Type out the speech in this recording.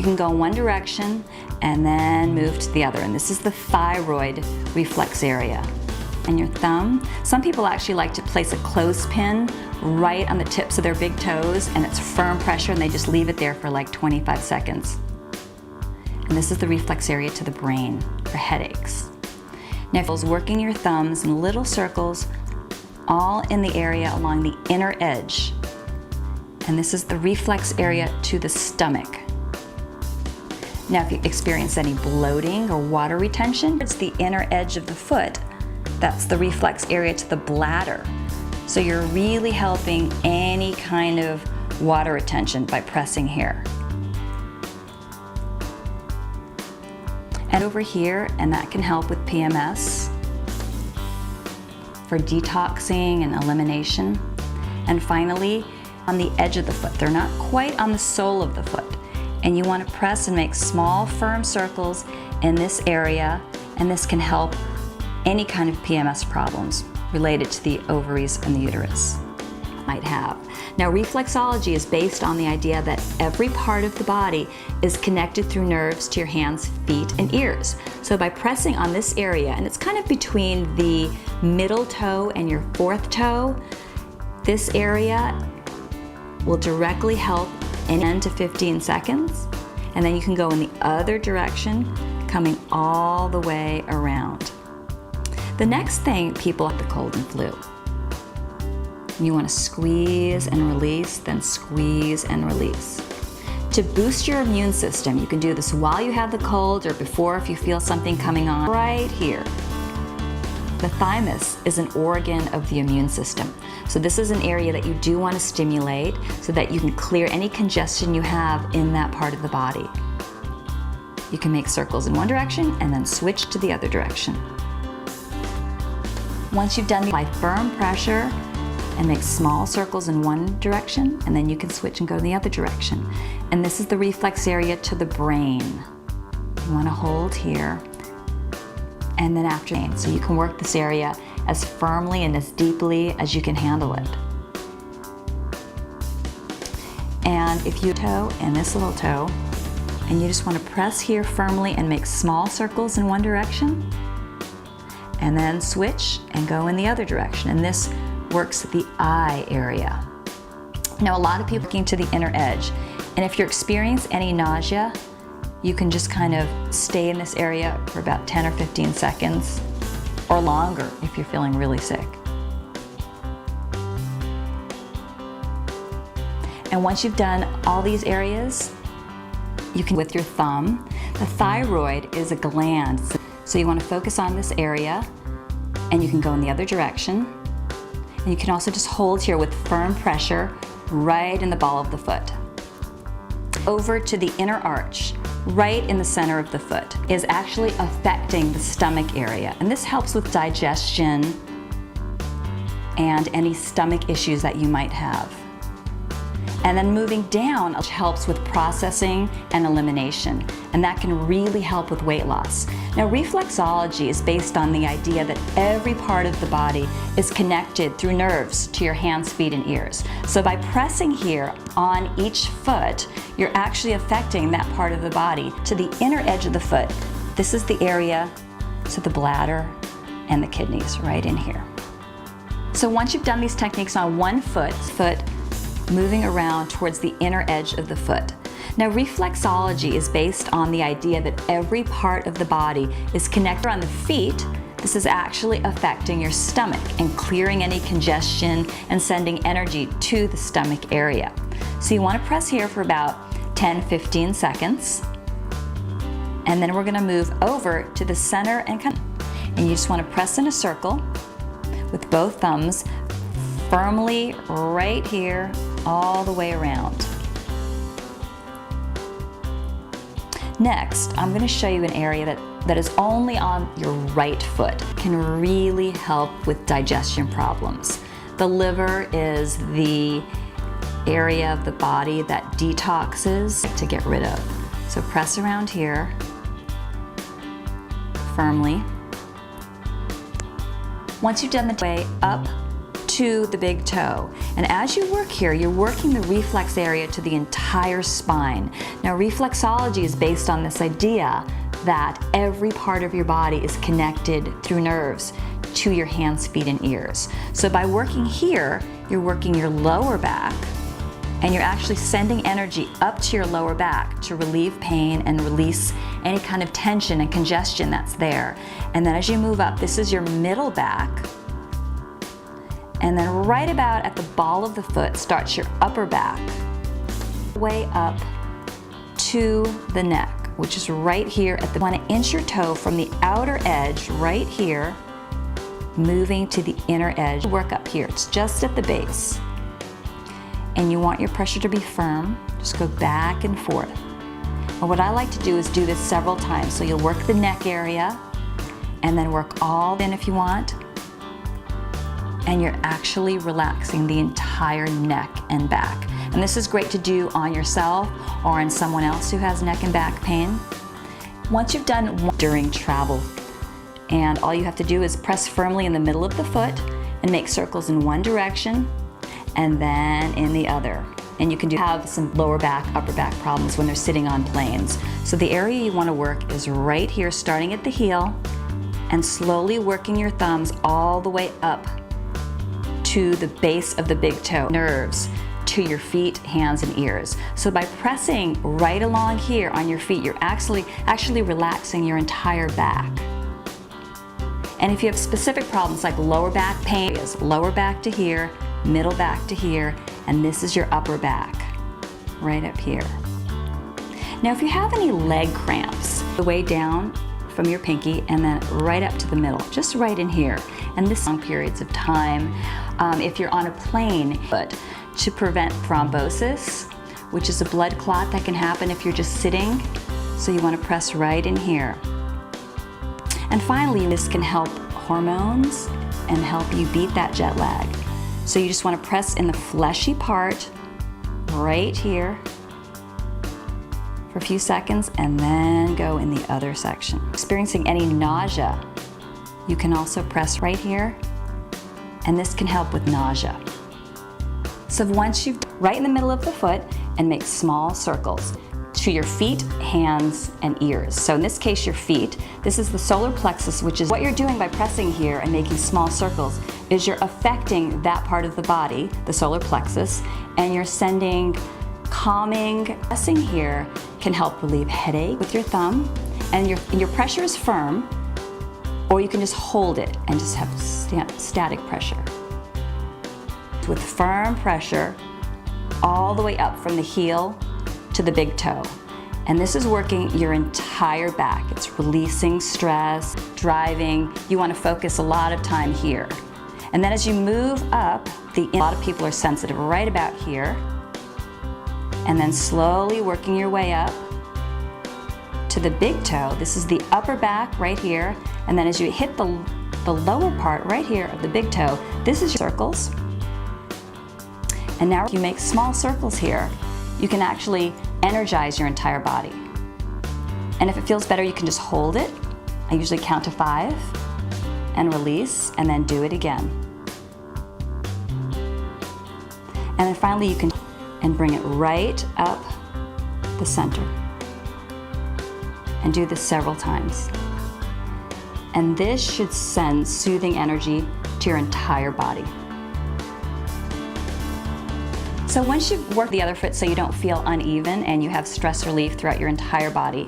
can go in one direction and then move to the other. And this is the thyroid reflex area. And your thumb, some people actually like to place a clothespin right on the tips of their big toes, and it's firm pressure, and they just leave it there for like 25 seconds. And this is the reflex area to the brain for headaches. Now, if it's working your thumbs in little circles all in the area along the inner edge. And this is the reflex area to the stomach. Now, if you experience any bloating or water retention, it's the inner edge of the foot. That's the reflex area to the bladder. So you're really helping any kind of water retention by pressing here. And over here, and that can help with PMS, for detoxing and elimination. And finally, on the edge of the foot. They're not quite on the sole of the foot. And you want to press and make small, firm circles in this area, and this can help any kind of PMS problems related to the ovaries and the uterus might have. Now, reflexology is based on the idea that every part of the body is connected through nerves to your hands, feet, and ears. So by pressing on this area, and it's kind of between the middle toe and your fourth toe, this area will directly help in 10 to 15 seconds. And then you can go in the other direction, coming all the way around. The next thing, people have the cold and flu. You want to squeeze and release, then squeeze and release. To boost your immune system, you can do this while you have the cold or before if you feel something coming on. Right here. The thymus is an organ of the immune system. So this is an area that you do want to stimulate so that you can clear any congestion you have in that part of the body. You can make circles in one direction and then switch to the other direction. Once you've done, apply firm pressure and make small circles in one direction, and then you can switch and go in the other direction. And this is the reflex area to the brain. You want to hold here, and then after, so you can work this area as firmly and as deeply as you can handle it. And if you toe and this little toe, and you just want to press here firmly and make small circles in one direction, and then switch and go in the other direction. And this works the eye area. Now, a lot of people are looking to the inner edge, and if you experience any nausea, you can just kind of stay in this area for about 10 or 15 seconds or longer if you're feeling really sick. And once you've done all these areas, you can, with your thumb, the thyroid is a gland. So you want to focus on this area, and you can go in the other direction. And you can also just hold here with firm pressure right in the ball of the foot. Over to the inner arch, right in the center of the foot, is actually affecting the stomach area. And this helps with digestion and any stomach issues that you might have. And then moving down helps with processing and elimination, and that can really help with weight loss. Now, reflexology is based on the idea that every part of the body is connected through nerves to your hands, feet, and ears. So by pressing here on each foot, you're actually affecting that part of the body to the inner edge of the foot. This is the area to the bladder and the kidneys, right in here. So once you've done these techniques on one foot moving around towards the inner edge of the foot. Now, reflexology is based on the idea that every part of the body is connected. On the feet, this is actually affecting your stomach and clearing any congestion and sending energy to the stomach area. So you want to press here for about 10-15 seconds. And then we're going to move over to the center and you just want to press in a circle with both thumbs firmly right here all the way around. Next, I'm going to show you an area that is only on your right foot. It can really help with digestion problems. The liver is the area of the body that detoxes to get rid of. So press around here firmly. Once you've done the way up to the big toe. And as you work here, you're working the reflex area to the entire spine. Now, reflexology is based on this idea that every part of your body is connected through nerves to your hands, feet, and ears. So by working here, you're working your lower back, and you're actually sending energy up to your lower back to relieve pain and release any kind of tension and congestion that's there. And then as you move up, this is your middle back. And then right about at the ball of the foot starts your upper back, way up to the neck, which is right here at the, you want to inch your toe from the outer edge right here, moving to the inner edge. Work up here, it's just at the base. And you want your pressure to be firm, just go back and forth. And what I like to do is do this several times. So you'll work the neck area, and then work all in if you want. And you're actually relaxing the entire neck and back. And this is great to do on yourself or on someone else who has neck and back pain. Once you've done one during travel, and all you have to do is press firmly in the middle of the foot and make circles in one direction and then in the other. And you can have some lower back, upper back problems when they're sitting on planes. So the area you want to work is right here, starting at the heel and slowly working your thumbs all the way up to the base of the big toe nerves to your feet, hands, and ears. So by pressing right along here on your feet, you're actually relaxing your entire back. And if you have specific problems like lower back pain, is lower back to here, middle back to here, and this is your upper back, right up here. Now if you have any leg cramps, the way down from your pinky and then right up to the middle, just right in here, and this long periods of time, if you're on a plane, but to prevent thrombosis, which is a blood clot that can happen if you're just sitting, so you want to press right in here. And finally, this can help hormones and help you beat that jet lag. So you just want to press in the fleshy part right here for a few seconds and then go in the other section. Experiencing any nausea, you can also press right here, and this can help with nausea. So once you've right in the middle of the foot and make small circles to your feet, hands, and ears. So in this case, your feet. This is the solar plexus, which is what you're doing by pressing here and making small circles, is you're affecting that part of the body, the solar plexus, and you're sending calming. Pressing here can help relieve headache with your thumb, and your pressure is firm, or you can just hold it and just have static pressure. With firm pressure all the way up from the heel to the big toe. And this is working your entire back. It's releasing stress, driving. You want to focus a lot of time here. And then as you move up, a lot of people are sensitive right about here. And then slowly working your way up to the big toe. This is the upper back right here. And then as you hit the lower part right here of the big toe, this is your circles. And now you make small circles here, you can actually energize your entire body. And if it feels better, you can just hold it. I usually count to 5 and release, and then do it again. And then finally you can and bring it right up the center. And do this several times. And this should send soothing energy to your entire body. So once you've worked the other foot so you don't feel uneven and you have stress relief throughout your entire body,